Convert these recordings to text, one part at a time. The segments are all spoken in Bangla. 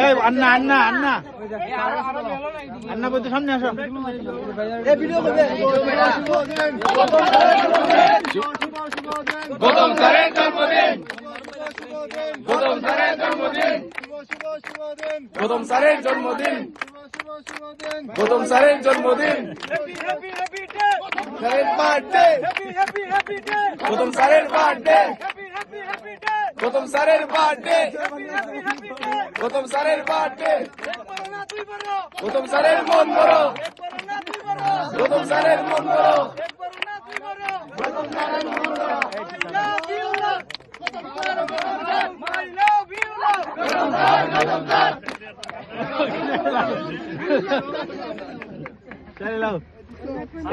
এই আন্না আন্না আন্না আন্না বলতে সামনে আসো। গৌতম স্যারের জন্মদিন, গৌতম স্যারের জন্মদিন, গৌতম স্যারের জন্মদিন, গৌতম স্যারের জন্মদিন, স্যারের বার্থডে, গৌতম স্যারের বার্থডে, গৌতম স্যারের বার্থডে, গৌতম স্যারের বার্থডে, গৌতম স্যারের মন বড়, গৌতম স্যারের মন বড়, গৌতম স্যারের মন বড়,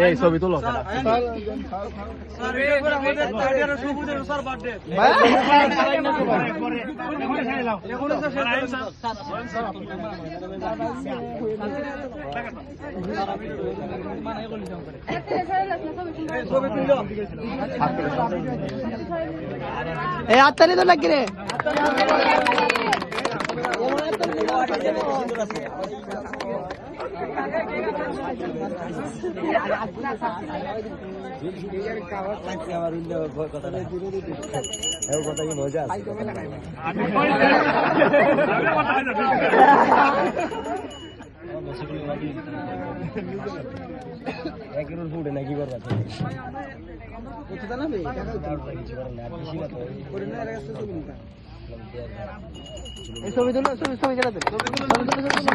এই ছবি তুলো। এই আত্মারি তো নাকি রে নাকি করবা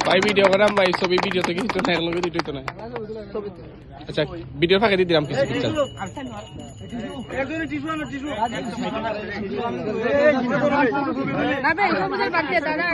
ভাই ভিডিও করাম ভাই, ছবি ভিডিও থেকে কিছু না, একলগে দুটোই তো না। আচ্ছা ভিডিও ফাঁকে দিয়ে দিলাম কিছু পিকচার। না ভাই, সবুজের বাদ দিয়ে দাদা